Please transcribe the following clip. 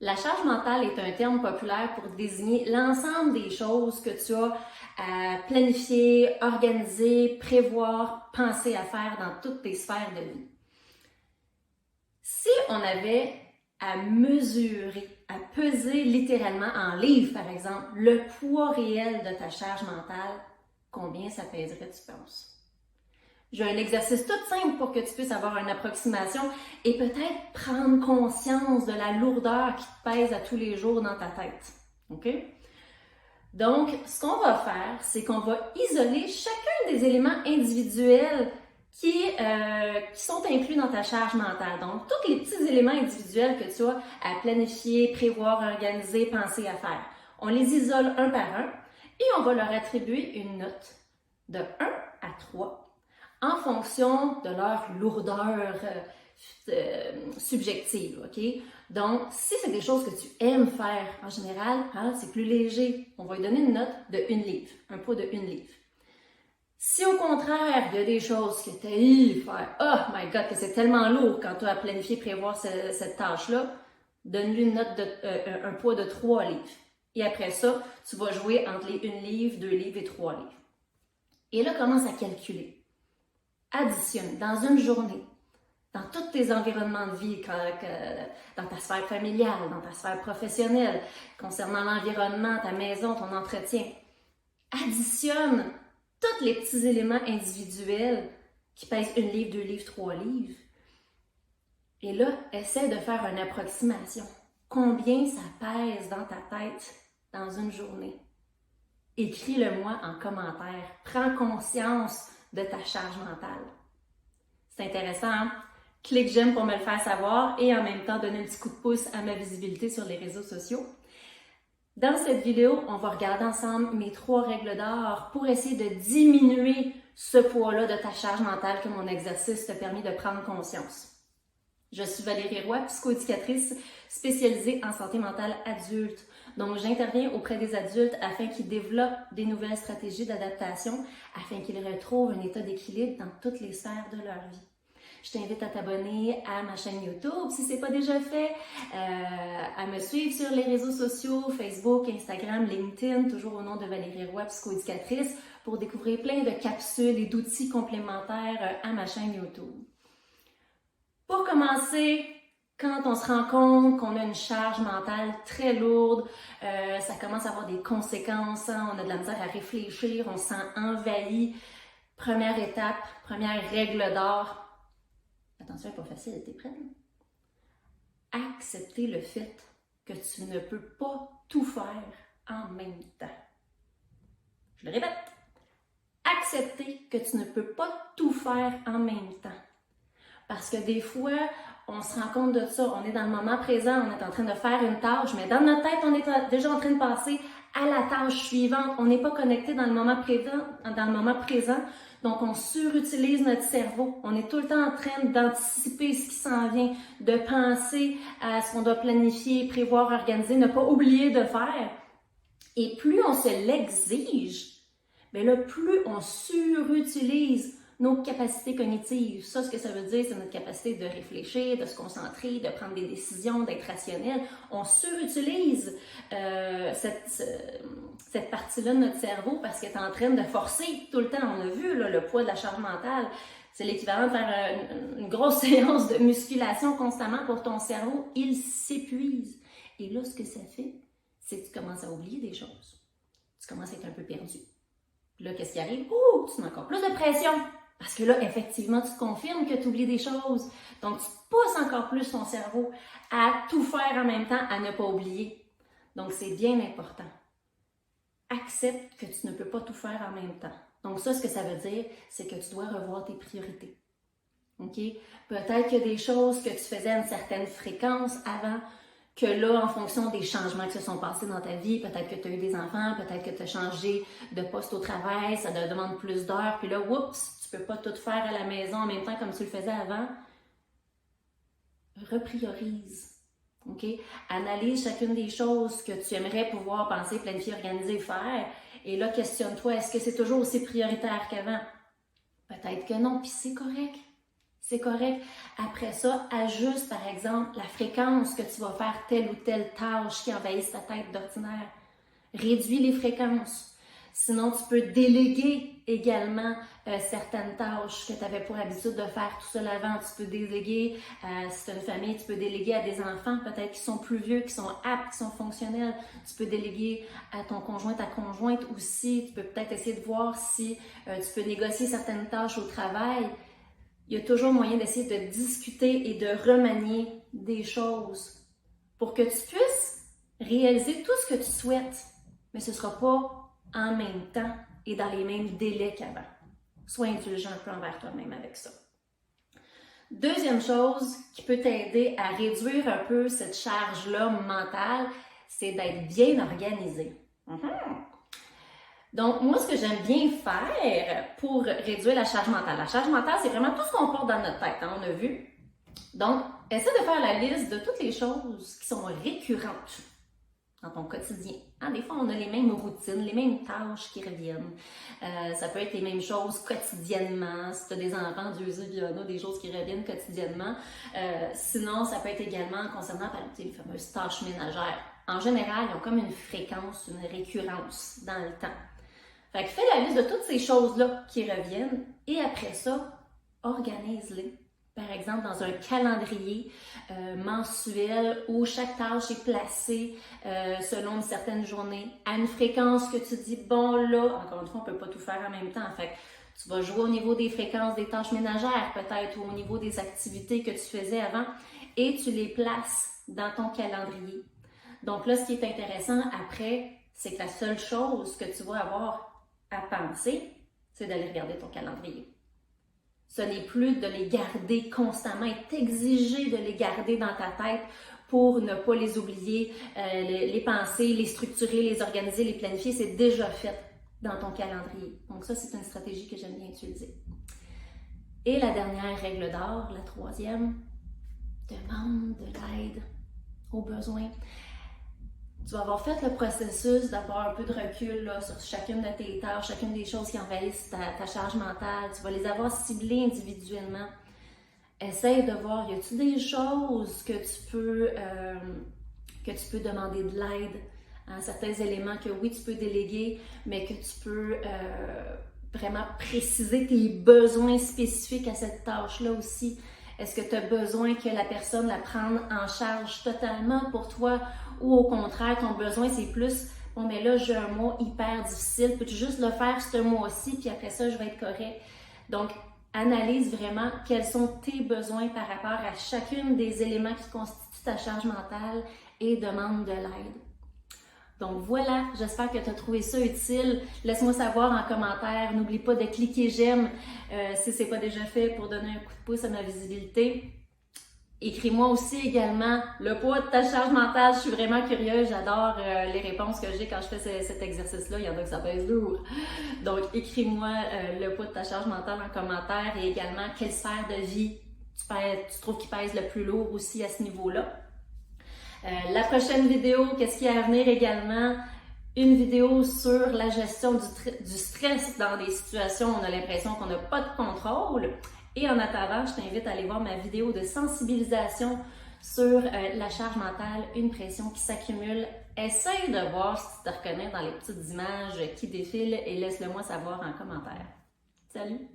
La charge mentale est un terme populaire pour désigner l'ensemble des choses que tu as à planifier, organiser, prévoir, penser à faire dans toutes tes sphères de vie. Si on avait à mesurer, à peser littéralement en livres, par exemple, le poids réel de ta charge mentale, combien ça pèserait, tu penses? J'ai un exercice tout simple pour que tu puisses avoir une approximation et peut-être prendre conscience de la lourdeur qui te pèse à tous les jours dans ta tête. OK? Donc, ce qu'on va faire, c'est qu'on va isoler chacun des éléments individuels qui sont inclus dans ta charge mentale. Donc, tous les petits éléments individuels que tu as à planifier, prévoir, organiser, penser à faire. On les isole un par un et on va leur attribuer une note de 1 à 3 en fonction de leur lourdeur subjective, OK? Donc, si c'est des choses que tu aimes faire en général, hein, c'est plus léger. On va lui donner une note de 1 livre, un poids de 1 livre. Si au contraire, il y a des choses que tu as faire, oh my god, que c'est tellement lourd quand tu as planifié, prévoir cette tâche-là, donne-lui une note de un poids de 3 livres. Et après ça, tu vas jouer entre les 1 livre, 2 livres et 3 livres. Et là, commence à calculer. Additionne dans une journée, dans tous tes environnements de vie, dans ta sphère familiale, dans ta sphère professionnelle, concernant l'environnement, ta maison, ton entretien. Additionne tous les petits éléments individuels qui pèsent 1 livre, 2 livres, 3 livres. Et là, essaie de faire une approximation. Combien ça pèse dans ta tête dans une journée? Écris-le-moi en commentaire. Prends conscience de ta charge mentale. C'est intéressant, hein? Clique j'aime pour me le faire savoir et en même temps donner un petit coup de pouce à ma visibilité sur les réseaux sociaux. Dans cette vidéo, on va regarder ensemble mes 3 règles d'or pour essayer de diminuer ce poids-là de ta charge mentale que mon exercice t'a permis de prendre conscience. Je suis Valérie Roy, psychoéducatrice spécialisée en santé mentale adulte. Donc, j'interviens auprès des adultes afin qu'ils développent des nouvelles stratégies d'adaptation, afin qu'ils retrouvent un état d'équilibre dans toutes les sphères de leur vie. Je t'invite à t'abonner à ma chaîne YouTube si ce n'est pas déjà fait, à me suivre sur les réseaux sociaux, Facebook, Instagram, LinkedIn, toujours au nom de Valérie Roy, psychoéducatrice, pour découvrir plein de capsules et d'outils complémentaires à ma chaîne YouTube. Pour commencer, quand on se rend compte qu'on a une charge mentale très lourde, ça commence à avoir des conséquences, hein, on a de la misère à réfléchir, on se sent envahi. Première étape, première règle d'or. Attention, c'est pas facile, t'es prête? Accepter le fait que tu ne peux pas tout faire en même temps. Je le répète. Accepter que tu ne peux pas tout faire en même temps. Parce que des fois, on se rend compte de ça, on est dans le moment présent, on est en train de faire une tâche, mais dans notre tête, on est déjà en train de passer à la tâche suivante. On n'est pas connecté dans le moment présent, donc on surutilise notre cerveau. On est tout le temps en train d'anticiper ce qui s'en vient, de penser à ce qu'on doit planifier, prévoir, organiser, ne pas oublier de faire. Et plus on se l'exige, bien là, plus on surutilise nos capacités cognitives. Ça, ce que ça veut dire, c'est notre capacité de réfléchir, de se concentrer, de prendre des décisions, d'être rationnel. On surutilise cette partie-là de notre cerveau parce qu'elle est en train de forcer tout le temps. On a vu là, le poids de la charge mentale. C'est l'équivalent de faire une grosse séance de musculation constamment pour ton cerveau. Il s'épuise. Et là, ce que ça fait, c'est que tu commences à oublier des choses. Tu commences à être un peu perdu. Là, qu'est-ce qui arrive? Ouh, tu mets encore plus de pression. Parce que là, effectivement, tu te confirmes que tu oublies des choses. Donc, tu pousses encore plus ton cerveau à tout faire en même temps, à ne pas oublier. Donc, c'est bien important. Accepte que tu ne peux pas tout faire en même temps. Donc, ça, ce que ça veut dire, c'est que tu dois revoir tes priorités. OK? Peut-être qu'il y a des choses que tu faisais à une certaine fréquence avant, que là, en fonction des changements qui se sont passés dans ta vie, peut-être que tu as eu des enfants, peut-être que tu as changé de poste au travail, ça te demande plus d'heures, puis là, oups, tu peux pas tout faire à la maison en même temps comme tu le faisais avant. Repriorise. OK? Analyse chacune des choses que tu aimerais pouvoir penser, planifier, organiser, faire. Et là, questionne-toi, est-ce que c'est toujours aussi prioritaire qu'avant? Peut-être que non, puis c'est correct. C'est correct. Après ça, ajuste par exemple la fréquence que tu vas faire telle ou telle tâche qui envahisse ta tête d'ordinaire. Réduis les fréquences. Sinon, tu peux déléguer également certaines tâches que tu avais pour habitude de faire tout seul avant. Tu peux déléguer, si tu as une famille, tu peux déléguer à des enfants peut-être qui sont plus vieux, qui sont aptes, qui sont fonctionnels. Tu peux déléguer à ton conjoint, ta conjointe aussi. Tu peux peut-être essayer de voir si tu peux négocier certaines tâches au travail. Il y a toujours moyen d'essayer de discuter et de remanier des choses pour que tu puisses réaliser tout ce que tu souhaites, mais ce ne sera pas en même temps et dans les mêmes délais qu'avant. Sois indulgent un peu envers toi-même avec ça. Deuxième chose qui peut t'aider à réduire un peu cette charge-là mentale, c'est d'être bien organisé. Donc, moi, ce que j'aime bien faire pour réduire la charge mentale, c'est vraiment tout ce qu'on porte dans notre tête, hein, on a vu. Donc, essaie de faire la liste de toutes les choses qui sont récurrentes dans ton quotidien. Hein, des fois, on a les mêmes routines, les mêmes tâches qui reviennent. Ça peut être les mêmes choses quotidiennement. Si tu as des enfants, Dieu sait, il y en a des choses qui reviennent quotidiennement. Sinon, ça peut être également concernant par exemple, les fameuses tâches ménagères. En général, ils ont comme une fréquence, une récurrence dans le temps. Fait que fais la liste de toutes ces choses-là qui reviennent et après ça, organise-les. Par exemple, dans un calendrier mensuel où chaque tâche est placée selon une certaine journée, à une fréquence que tu dis, bon là, encore une fois, on ne peut pas tout faire en même temps. Fait que tu vas jouer au niveau des fréquences des tâches ménagères peut-être ou au niveau des activités que tu faisais avant et tu les places dans ton calendrier. Donc là, ce qui est intéressant après, c'est que la seule chose que tu vas avoir à penser, c'est d'aller regarder ton calendrier. Ce n'est plus de les garder constamment, est exigé de les garder dans ta tête pour ne pas les oublier, les penser, les structurer, les organiser, les planifier. C'est déjà fait dans ton calendrier. Donc ça, c'est une stratégie que j'aime bien utiliser. Et la dernière règle d'or, la troisième, demande de l'aide aux besoins. Tu vas avoir fait le processus d'avoir un peu de recul là, sur chacune de tes tâches, chacune des choses qui envahissent ta charge mentale. Tu vas les avoir ciblées individuellement. Essaye de voir, y a-t-il des choses que tu peux demander de l'aide? Hein, certains éléments que oui, tu peux déléguer, mais que tu peux vraiment préciser tes besoins spécifiques à cette tâche-là aussi. Est-ce que tu as besoin que la personne la prenne en charge totalement pour toi ou au contraire, ton besoin c'est plus « bon mais là j'ai un mois hyper difficile, peux-tu juste le faire ce mois-ci puis après ça je vais être correct ». Donc, analyse vraiment quels sont tes besoins par rapport à chacune des éléments qui constituent ta charge mentale et demande de l'aide. Donc voilà, j'espère que tu as trouvé ça utile. Laisse-moi savoir en commentaire. N'oublie pas de cliquer j'aime si ce n'est pas déjà fait pour donner un coup de pouce à ma visibilité. Écris-moi aussi également le poids de ta charge mentale. Je suis vraiment curieuse. J'adore les réponses que j'ai quand je fais cet exercice-là. Il y en a que ça pèse lourd. Donc, écris-moi le poids de ta charge mentale en commentaire et également quelle sphère de vie tu trouves qui pèse le plus lourd aussi à ce niveau-là. La prochaine vidéo, qu'est-ce qu'il y a à venir également? Une vidéo sur la gestion du stress dans des situations où on a l'impression qu'on n'a pas de contrôle. Et en attendant, je t'invite à aller voir ma vidéo de sensibilisation sur la charge mentale, une pression qui s'accumule. Essaye de voir si tu te reconnais dans les petites images qui défilent et laisse-le moi savoir en commentaire. Salut!